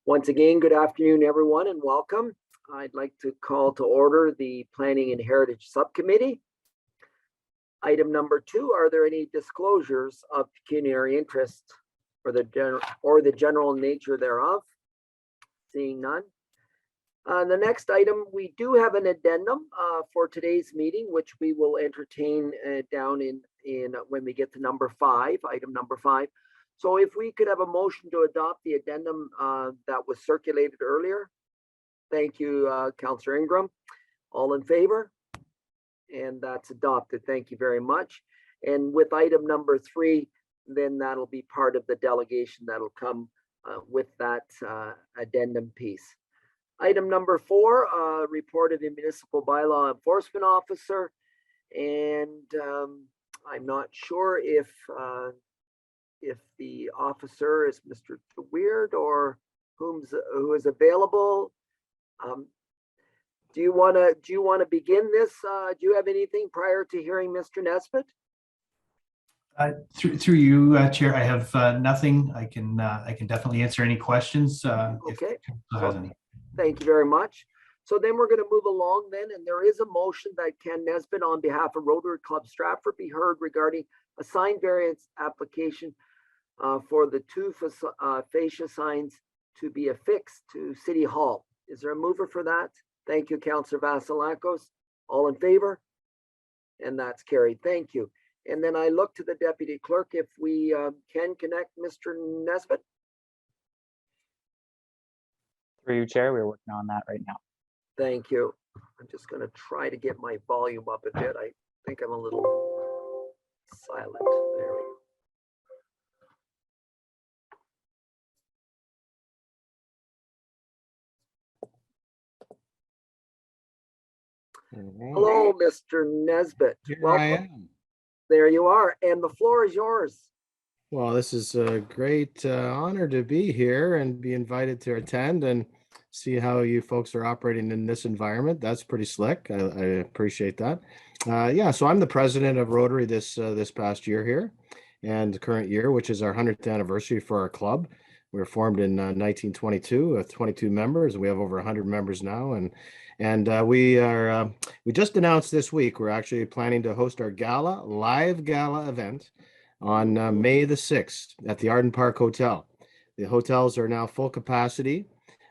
Once again, good afternoon, everyone, and welcome. I'd like to call to order the Planning and Heritage Subcommittee. Item number 2, are there any disclosures of pecuniary interest or the general nature thereof? Seeing none. The next item, we do have an addendum for today's meeting, which we will entertain down in when we get to number 5, item number 5. So if we could have a motion to adopt the addendum that was circulated earlier. Thank you, Councillor Ingram. All in favor? And that's adopted. Thank you very much. And with item number 3, then that'll be part of the delegation that'll come with that addendum piece. Item number 4, report of the municipal bylaw enforcement officer. And I'm not sure if the officer is Mr. Weird or who is available. Do you want to begin this? Do you have anything prior to hearing Mr. Nesbitt? Through you, Chair, I have nothing. I can definitely answer any questions. Okay. Thank you very much. So then we're going to move along then, and there is a motion that Ken Nesbitt on behalf of Rotary Club Stratford be heard regarding a sign variance application for the 2 fascia signs to be affixed to City Hall. Is there a mover for that? Thank you, Councillor Vasilakos. All in favor? And that's carried. Thank you. And then I look to the Deputy Clerk if we can connect Mr. Nesbitt. Through you, Chair, we're working on that right now. Thank you. I'm just going to try to get my volume up a bit. I think I'm a little silent. There we go. Hello, Mr. Nesbitt. Here Welcome. I am. There you are, and the floor is yours. Well, this is a great honor to be here and be invited to attend and see how you folks are operating in this environment. That's pretty slick. I appreciate that. Yeah, so I'm the president of Rotary this past year here, and the current year, which is our 100th anniversary for our club. We were formed in 1922 with 22 members. We have over 100 members now, and we just announced this week we're actually planning to host our live gala event on May the 6th at the Arden Park Hotel. The hotels are now full capacity,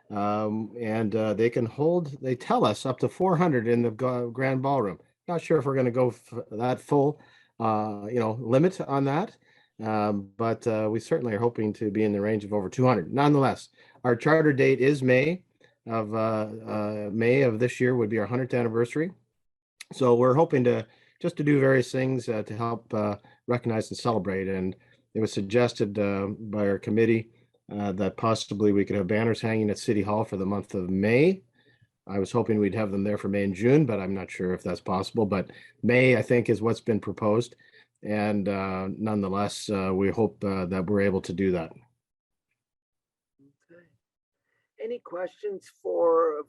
and they can hold, they tell us, up to 400 in the grand ballroom. Not sure if we're going to go that full limit on that. But we certainly are hoping to be in the range of over 200. Nonetheless, our charter date is May of this year would be our 100th anniversary. So we're hoping to do various things to help recognize and celebrate. And it was suggested by our committee that possibly we could have banners hanging at City Hall for the month of May. I was hoping we'd have them there for May and June, but I'm not sure if that's possible. But May, I think, is what's been proposed. And nonetheless, we hope that we're able to do that. Okay. Any questions from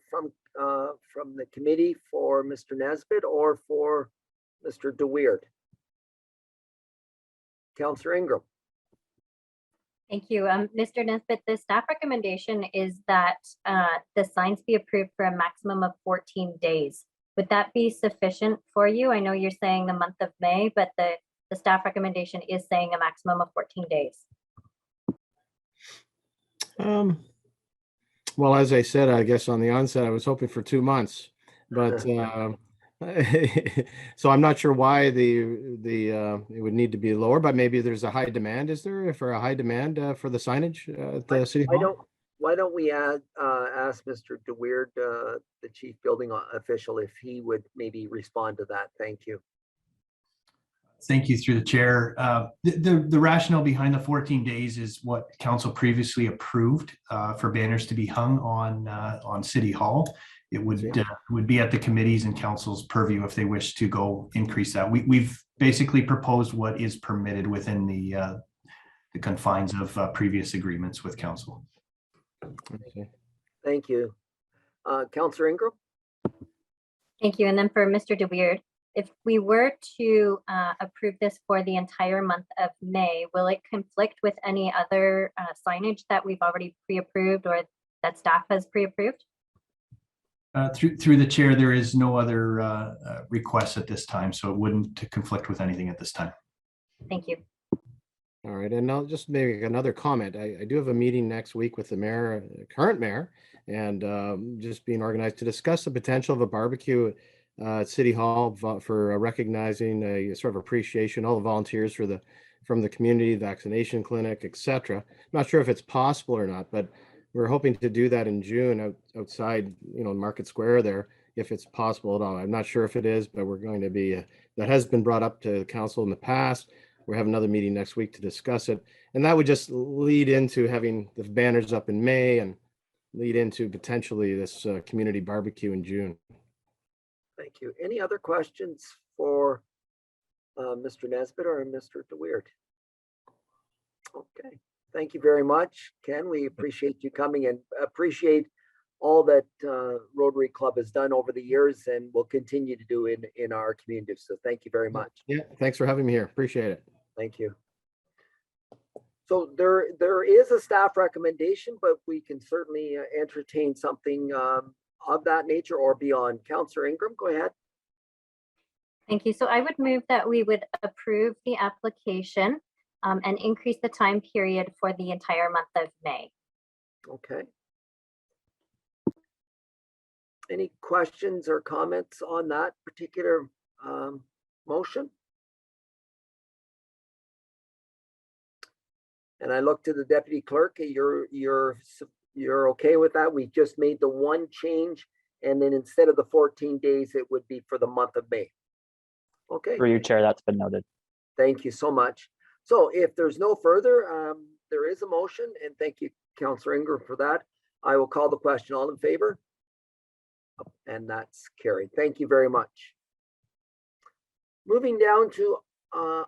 the committee for Mr. Nesbitt or for Mr. DeWeird? Councillor Ingram. Thank you. Mr. Nesbitt, the staff recommendation is that the signs be approved for a maximum of 14 days. Would that be sufficient for you? I know you're saying the month of May, but the staff recommendation is saying a maximum of 14 days. Well, as I said, I guess on the onset, I was hoping for 2 months, but so I'm not sure why it would need to be lower, but maybe there's a high demand. Is there for a high demand for the signage at the City Hall? Why don't we ask Mr. DeWeird, the chief building official, if he would maybe respond to that. Thank you. Thank you, through the chair. The rationale behind the 14 days is what council previously approved for banners to be hung on City Hall. It would be at the committees and council's purview if they wish to go increase that. We've basically proposed what is permitted within the confines of previous agreements with council. Okay. Thank you. Councillor Ingram? Thank you. And then for Mr. DeWeird, if we were to approve this for the entire month of May, will it conflict with any other signage that we've already pre-approved or that staff has pre-approved? Through the chair, there is no other requests at this time, so it wouldn't conflict with anything at this time. Thank you. All right, and I'll just make another comment. I do have a meeting next week with the mayor, current mayor, and just being organized to discuss the potential of a barbecue at City Hall for recognizing a sort of appreciation, all the volunteers from the community, vaccination clinic, etc. Not sure if it's possible or not, but we're hoping to do that in June outside, Market Square there, if it's possible at all. I'm not sure if it is, but we're going to be, that has been brought up to council in the past. We'll have another meeting next week to discuss it. And that would just lead into having the banners up in May and lead into potentially this community barbecue in June. Thank you. Any other questions for Mr. Nesbitt or Mr. DeWeert? Okay. Thank you very much, Ken. We appreciate you coming and appreciate all that Rotary Club has done over the years and will continue to do in our community. So thank you very much. Yeah, thanks for having me here. Appreciate it. Thank you. So there is a staff recommendation, but we can certainly entertain something of that nature or beyond. Councillor Ingram, go ahead. Thank you. So I would move that we would approve the application and increase the time period for the entire month of May. Okay. Any questions or comments on that particular motion? And I look to the deputy clerk. You're okay with that? We just made the one change, and then instead of the 14 days, it would be for the month of May. Okay. Through you, Chair, that's been noted. Thank you so much. So if there's no further, there is a motion, and thank you, Councillor Ingram, for that. I will call the question. All in favor? And that's carried. Thank you very much. Moving down to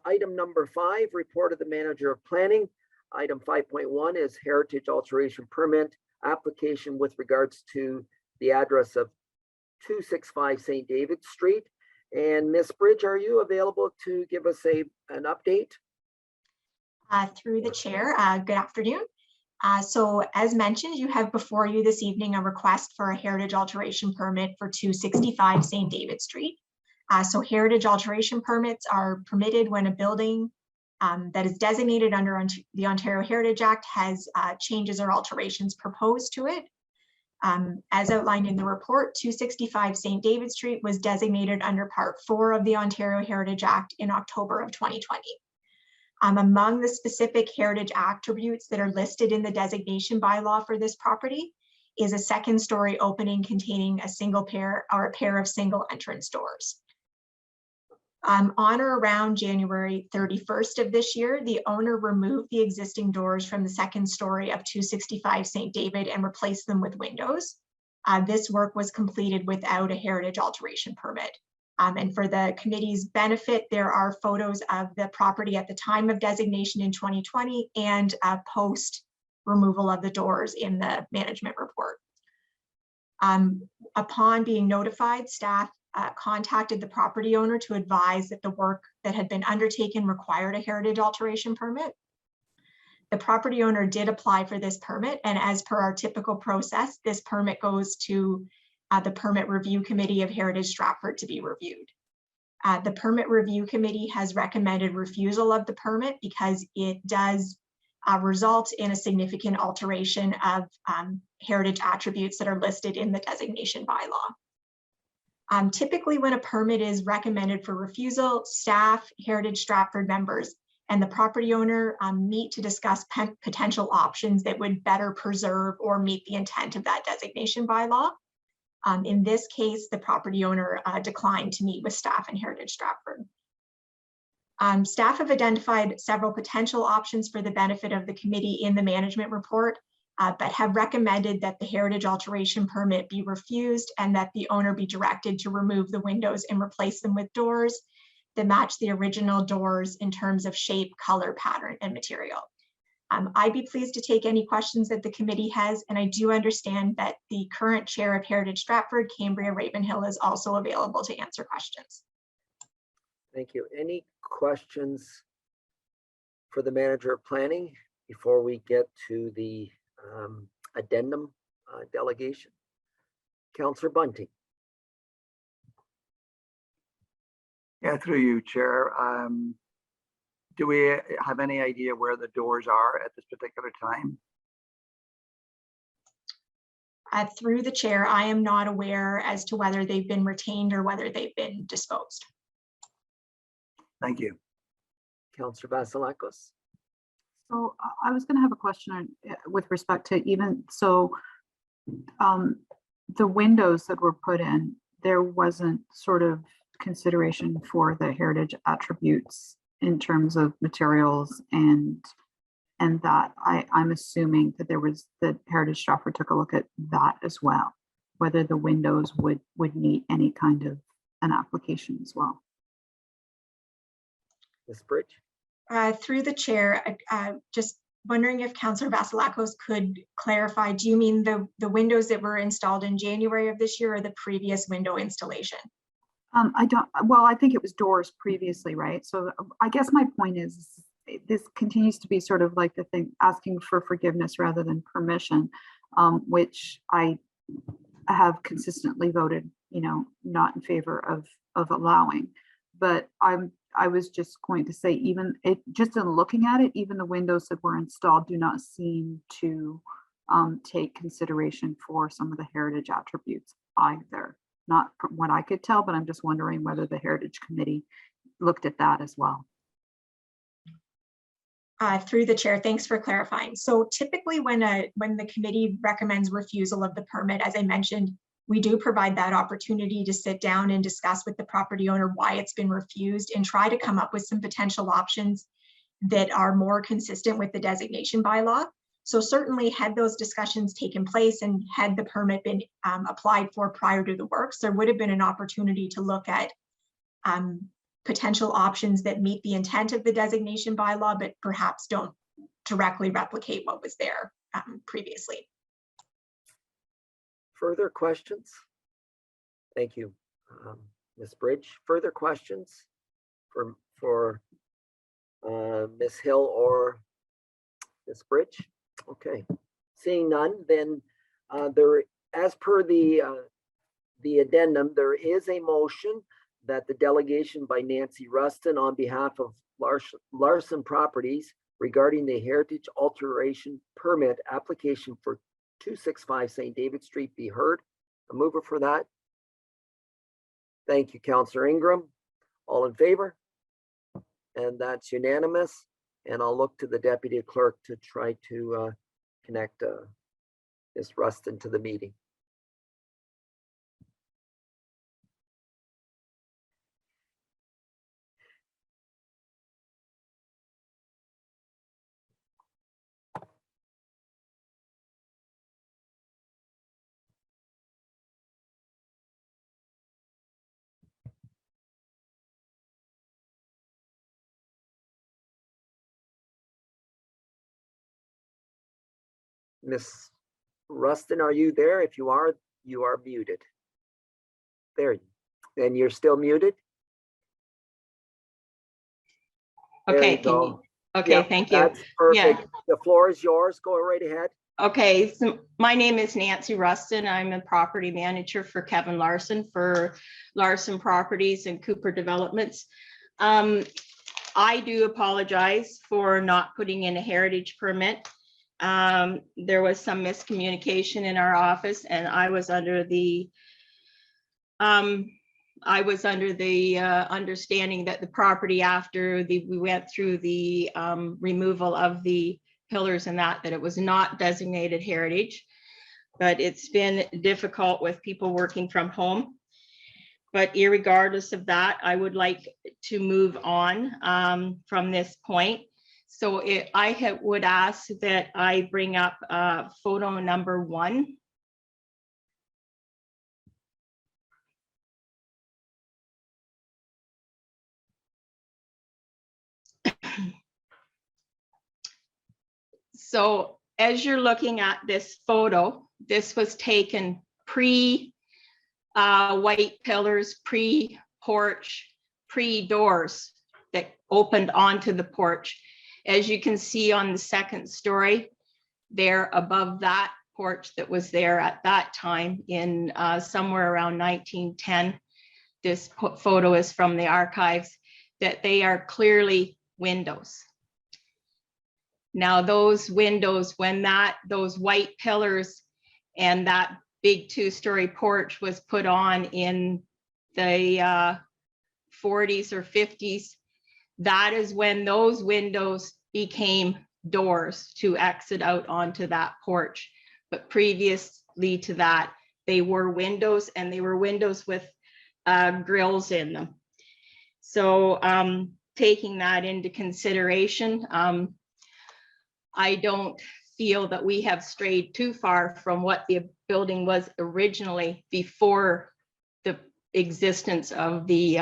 item number 5, report of the manager of planning. Item 5.1 is heritage alteration permit application with regards to the address of 265 St. David Street. And Ms. Bridge, are you available to give us an update? Through the chair, good afternoon. So as mentioned, you have before you this evening a request for a heritage alteration permit for 265 St. David Street. So heritage alteration permits are permitted when a building that is designated under the Ontario Heritage Act has changes or alterations proposed to it. As outlined in the report, 265 St. David Street was designated under Part 4 of the Ontario Heritage Act in October of 2020. Among the specific heritage attributes that are listed in the designation bylaw for this property is a second-story opening containing a single pair or a pair of single entrance doors. On or around January 31st of this year, the owner removed the existing doors from the second story of 265 St. David and replaced them with windows. This work was completed without a heritage alteration permit. And for the committee's benefit, there are photos of the property at the time of designation in 2020 and post removal of the doors in the management report. Upon being notified, staff contacted the property owner to advise that the work that had been undertaken required a heritage alteration permit. The property owner did apply for this permit, and as per our typical process, this permit goes to the Permit Review Committee of Heritage Stratford to be reviewed. The Permit Review Committee has recommended refusal of the permit because it does result in a significant alteration of heritage attributes that are listed in the designation bylaw. Typically, when a permit is recommended for refusal, staff, Heritage Stratford members, and the property owner meet to discuss potential options that would better preserve or meet the intent of that designation bylaw. In this case, the property owner declined to meet with staff and Heritage Stratford. Staff have identified several potential options for the benefit of the committee in the management report, but have recommended that the heritage alteration permit be refused and that the owner be directed to remove the windows and replace them with doors that match the original doors in terms of shape, color, pattern, and material. I'd be pleased to take any questions that the committee has, and I do understand that the current chair of Heritage Stratford, Cambria Ravenhill, is also available to answer questions. Thank you. Any questions for the manager of planning before we get to the addendum delegation. Councillor Bunting. Yeah, through you, Chair. Do we have any idea where the doors are at this particular time? Through the chair, I am not aware as to whether they've been retained or whether they've been disposed. Thank you. Councillor Vasilakos. So I was going to have a question with respect to even so the windows that were put in, there wasn't sort of consideration for the heritage attributes in terms of materials and that I'm assuming that that Heritage Stratford took a look at that as well, whether the windows would need any kind of an application as well. Ms. Bridge. Through the chair, just wondering if Councillor Vasilakos could clarify, do you mean the windows that were installed in January of this year or the previous window installation? I think it was doors previously, right? So I guess my point is this continues to be sort of like the thing, asking for forgiveness rather than permission, which I have consistently voted, not in favor of allowing. But I was just going to say, just in looking at it, even the windows that were installed do not seem to take consideration for some of the heritage attributes either. Not from what I could tell, but I'm just wondering whether the Heritage Committee looked at that as well. Through the chair, thanks for clarifying. So typically when the committee recommends refusal of the permit, as I mentioned, we do provide that opportunity to sit down and discuss with the property owner why it's been refused and try to come up with some potential options that are more consistent with the designation bylaw. So certainly had those discussions taken place and had the permit been applied for prior to the works, there would have been an opportunity to look at potential options that meet the intent of the designation bylaw, but perhaps don't directly replicate what was there previously. Further questions? Thank you, Ms. Bridge. Further questions for Ms. Hill or Ms. Bridge? Okay, seeing none, then as per the addendum, there is a motion that the delegation by Nancy Rustin on behalf of Larson Properties regarding the heritage alteration permit application for 265 St. David Street be heard. A mover for that. Thank you, Councillor Ingram. All in favor? And that's unanimous. And I'll look to the deputy clerk to try to connect Ms. Rustin to the meeting. Ms. Rustin, are you there? If you are muted. There, and you're still muted? There Okay, you go. okay, Yep, thank you. That's perfect. Yeah. The floor is yours. Go right ahead. Okay, so my name is Nancy Rustin. I'm a property manager for Kevin Larson for Larson Properties and Cooper Developments. I do apologize for not putting in a heritage permit. There was some miscommunication in our office, and I was under the understanding that the property after we went through the removal of the pillars and that it was not designated heritage, but it's been difficult with people working from home. But irregardless of that, I would like to move on from this point. So I would ask that I bring up photo number 1. So as you're looking at this photo, this was taken pre-white pillars, pre-porch, pre-doors that opened onto the porch. As you can see on the second story, there above that porch that was there at that time in somewhere around 1910. This photo is from the archives, that they are clearly windows. Now those windows, when those white pillars and that big 2-story porch was put on in the 40s or 50s, that is when those windows became doors to exit out onto that porch. But previously to that, they were windows, and they were windows with grills in them. So taking that into consideration, I don't feel that we have strayed too far from what the building was originally before the existence of the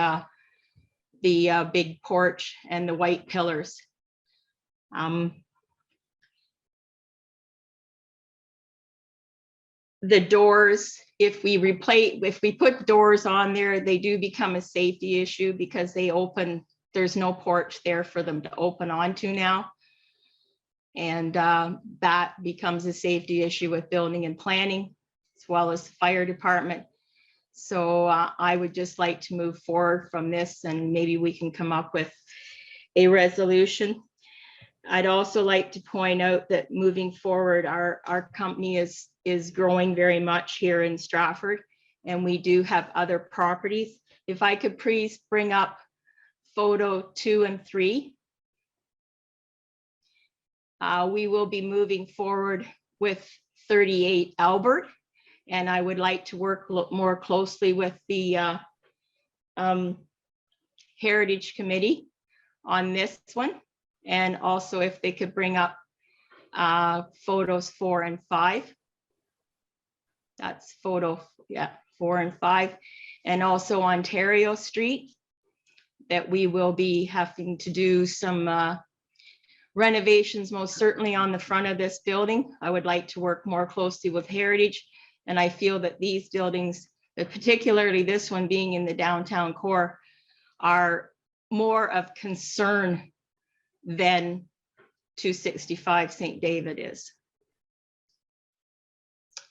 big porch and the white pillars. The doors, if we put doors on there, they do become a safety issue because they open, there's no porch there for them to open onto now. And that becomes a safety issue with building and planning, as well as the fire department. So I would just like to move forward from this, and maybe we can come up with a resolution. I'd also like to point out that moving forward, our company is growing very much here in Stratford, and we do have other properties. If I could please bring up photo 2 and 3. We will be moving forward with 38 Albert, and I would like to work more closely with the Heritage Committee on this one. And also if they could bring up photos 4 and 5. That's photo, 4 and 5. And also Ontario Street, that we will be having to do some renovations, most certainly on the front of this building. I would like to work more closely with Heritage. And I feel that these buildings, particularly this one being in the downtown core, are more of concern than 265 St. David is.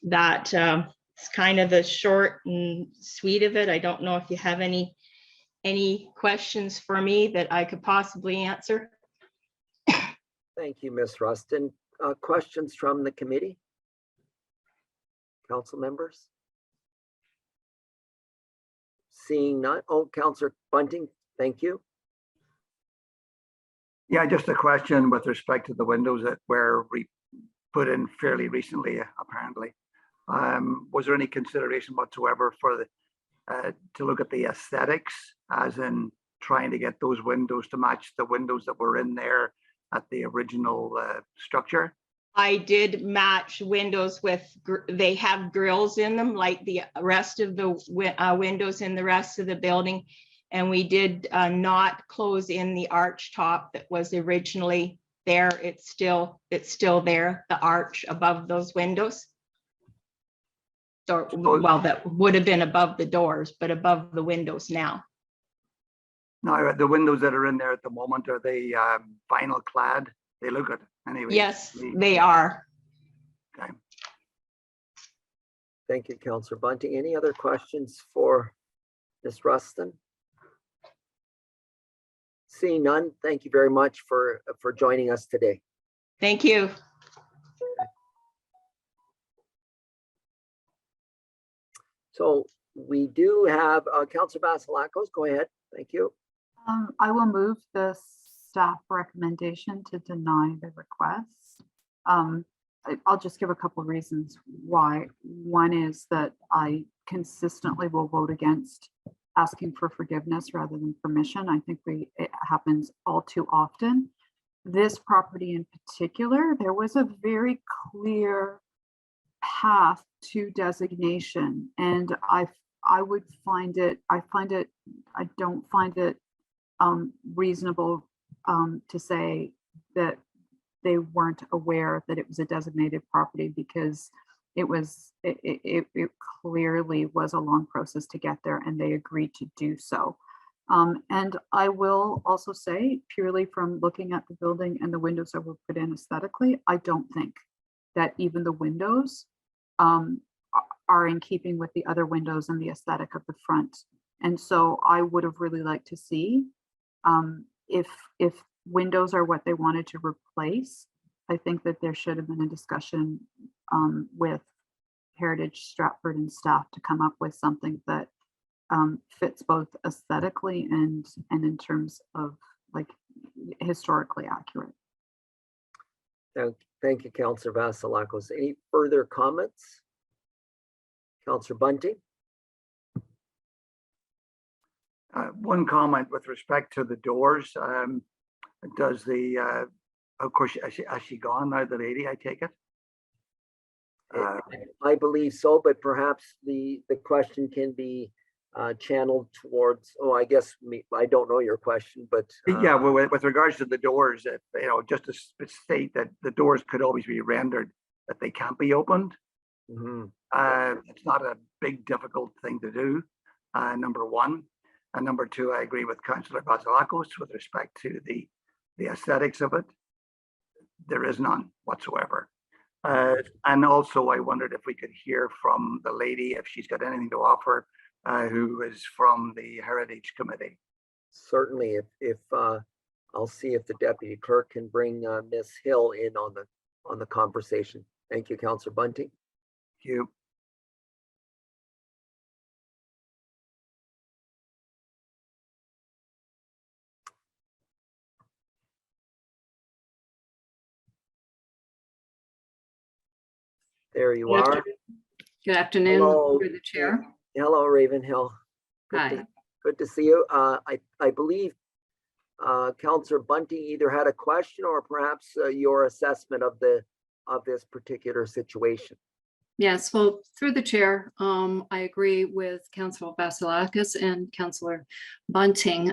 That is kind of the short and sweet of it. I don't know if you have any questions for me that I could possibly answer. Thank you, Ms. Rustin. Questions from the committee? Council members? Seeing none. Oh, Councillor Bunting, thank you. Yeah, just a question with respect to the windows that were put in fairly recently, apparently. Was there any consideration whatsoever for to look at the aesthetics, as in trying to get those windows to match the windows that were in there at the original structure? I did match windows with, they have grills in them like the rest of the windows in the rest of the building. And we did not close in the arch top that was originally there. It's still there, the arch above those windows. So, well, that would have been above the doors, but above the windows now. Now, the windows that are in there at the moment, are they vinyl clad? They look good anyway. Yes, they are. Okay. Thank you, Councillor Bunting. Any other questions for Ms. Rustin? Seeing none, thank you very much for joining us today. Thank you. So we do have Councillor Vasilakos. Go ahead. Thank you. I will move the staff recommendation to deny the request. I'll just give a couple of reasons why. One is that I consistently will vote against asking for forgiveness rather than permission. I think it happens all too often. This property in particular, there was a very clear path to designation, and I don't find it reasonable to say that they weren't aware that it was a designated property, because it clearly was a long process to get there, and they agreed to do so. And I will also say, purely from looking at the building and the windows that were put in aesthetically, I don't think that even the windows are in keeping with the other windows and the aesthetic of the front. And so I would have really liked to see if windows are what they wanted to replace. I think that there should have been a discussion with Heritage Stratford and staff to come up with something that fits both aesthetically and in terms of like historically accurate. Thank you, Councillor Vasilakos. Any further comments? Councillor Bunting? One comment with respect to the doors. Does the, of course, has she gone now, the lady, I take it? I believe so, but perhaps the question can be channeled towards, oh, I guess I don't know your question, but Yeah, well, with regards to the doors, just to state that the doors could always be rendered that they can't be opened. It's not a big, difficult thing to do, number one. And number two, I agree with Councillor Vasilakos with respect to the aesthetics of it. There is none whatsoever. And also, I wondered if we could hear from the lady, if she's got anything to offer, who is from the Heritage Committee. Certainly, if I'll see if the deputy clerk can bring Ms. Hill in on the conversation. Thank you, Councillor Bunting. Thank you. There you Good are. Good afternoon, Hello. through the chair. Hello, Ravenhill. Hi. Good to see you. I believe Councillor Bunting either had a question or perhaps your assessment of this particular situation. Yes, well, through the chair, I agree with Councillor Vasilakis and Councillor Bunting.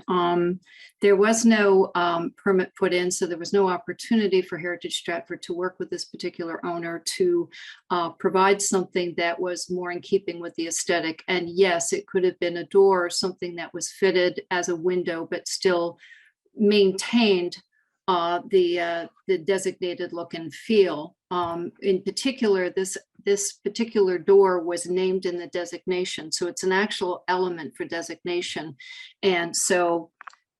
There was no permit put in, so there was no opportunity for Heritage Stratford to work with this particular owner to provide something that was more in keeping with the aesthetic. And yes, it could have been a door or something that was fitted as a window, but still maintained the designated look and feel. In particular, this particular door was named in the designation, so it's an actual element for designation. And so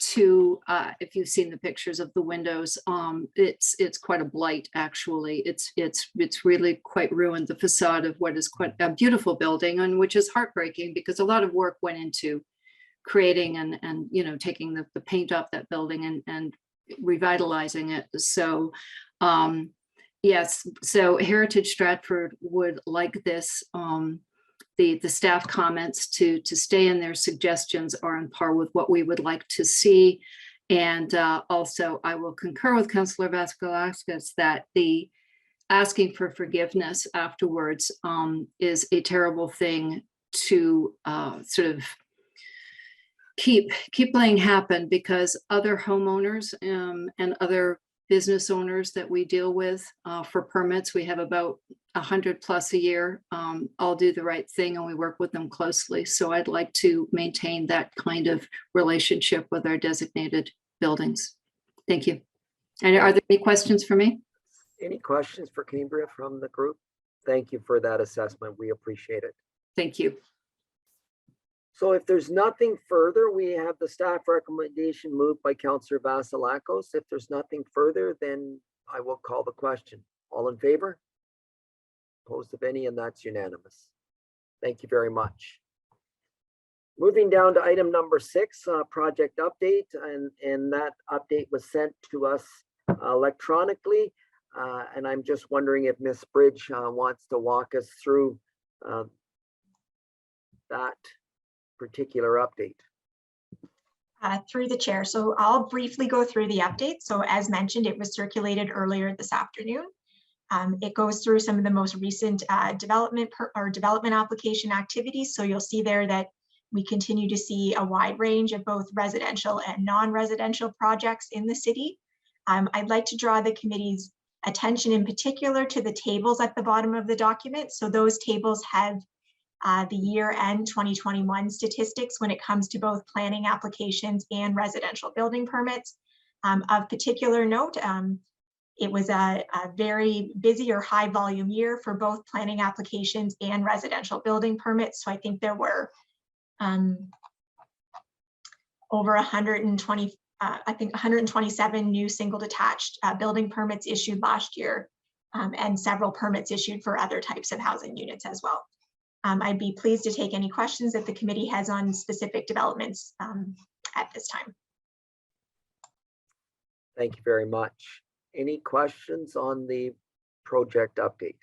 if you've seen the pictures of the windows, it's quite a blight, actually. It's really quite ruined the facade of what is quite a beautiful building, and which is heartbreaking because a lot of work went into creating and taking the paint off that building and revitalizing it. So yes, so Heritage Stratford would like this, the staff comments to stay in. Their suggestions are on par with what we would like to see. And also I will concur with Councillor Vasilakis that the asking for forgiveness afterwards is a terrible thing to sort of keep letting happen, because other homeowners and other business owners that we deal with for permits, we have about 100 plus a year, all do the right thing and we work with them closely. So I'd like to maintain that kind of relationship with our designated buildings. Thank you. And are there any questions for me? Any questions for Cambria from the group? Thank you for that assessment. We appreciate it. Thank you. So if there's nothing further, we have the staff recommendation moved by Councillor Vasilakos. If there's nothing further, then I will call the question. All in favor? Opposed of any, and that's unanimous. Thank you very much. Moving down to item number 6, project update, and that update was sent to us electronically. And I'm just wondering if Ms. Bridge wants to walk us through that particular update. Through the chair. So I'll briefly go through the update. So as mentioned, it was circulated earlier this afternoon. It goes through some of the most recent development application activities. So you'll see there that we continue to see a wide range of both residential and non-residential projects in the city. I'd like to draw the committee's attention in particular to the tables at the bottom of the document. So those tables have the year-end 2021 statistics when it comes to both planning applications and residential building permits. Of particular note, It was a very busy or high volume year for both planning applications and residential building permits. So I think there were over 120, I think 127 new single detached building permits issued last year, and several permits issued for other types of housing units as well. I'd be pleased to take any questions that the committee has on specific developments at this time. Thank you very much. Any questions on the project update?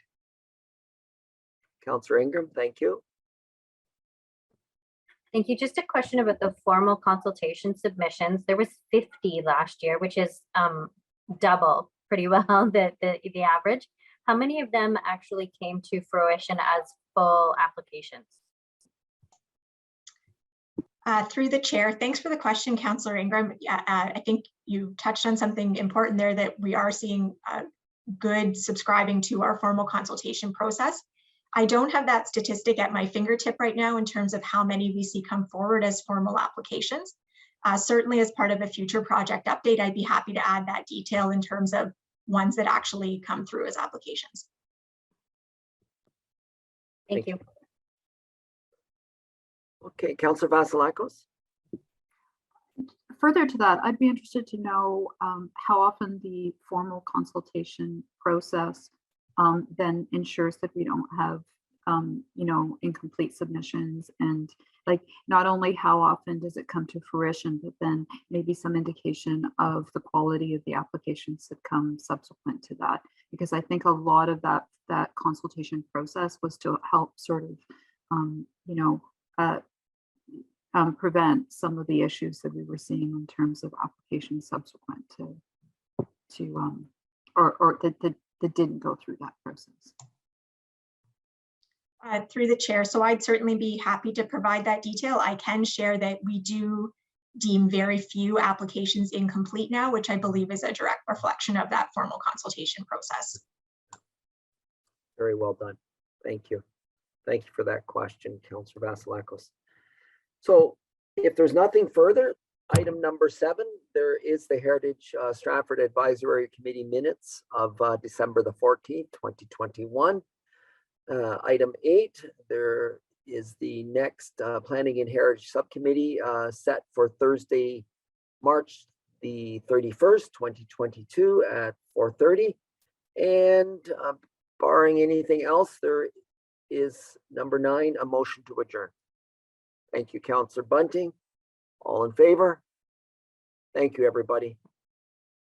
Councillor Ingram, thank you. Thank you. Just a question about the formal consultation submissions. There was 50 last year, which is double pretty well the average. How many of them actually came to fruition as full applications? Through the chair, thanks for the question, Councillor Ingram. I think you touched on something important there, that we are seeing good subscribing to our formal consultation process. I don't have that statistic at my fingertip right now in terms of how many we see come forward as formal applications. Certainly as part of a future project update, I'd be happy to add that detail in terms of ones that actually come through as applications. Thank you. Okay, Councillor Vasilakos. Further to that, I'd be interested to know how often the formal consultation process then ensures that we don't have, incomplete submissions, and like not only how often does it come to fruition, but then maybe some indication of the quality of the applications that come subsequent to that. Because I think a lot of that consultation process was to help sort of, prevent some of the issues that we were seeing in terms of applications subsequent or that didn't go through that process. Through the chair, so I'd certainly be happy to provide that detail. I can share that we do deem very few applications incomplete now, which I believe is a direct reflection of that formal consultation process. Very well done. Thank you. Thank you for that question, Councillor Vasilakos. So if there's nothing further, item number 7, there is the Heritage Stratford Advisory Committee minutes of December the 14th, 2021. Item 8, there is the next Planning and Heritage Subcommittee set for Thursday, March the 31st, 2022 at 4:30. And barring anything else, there is number 9, a motion to adjourn. Thank you, Councillor Bunting. All in favor? Thank you, everybody.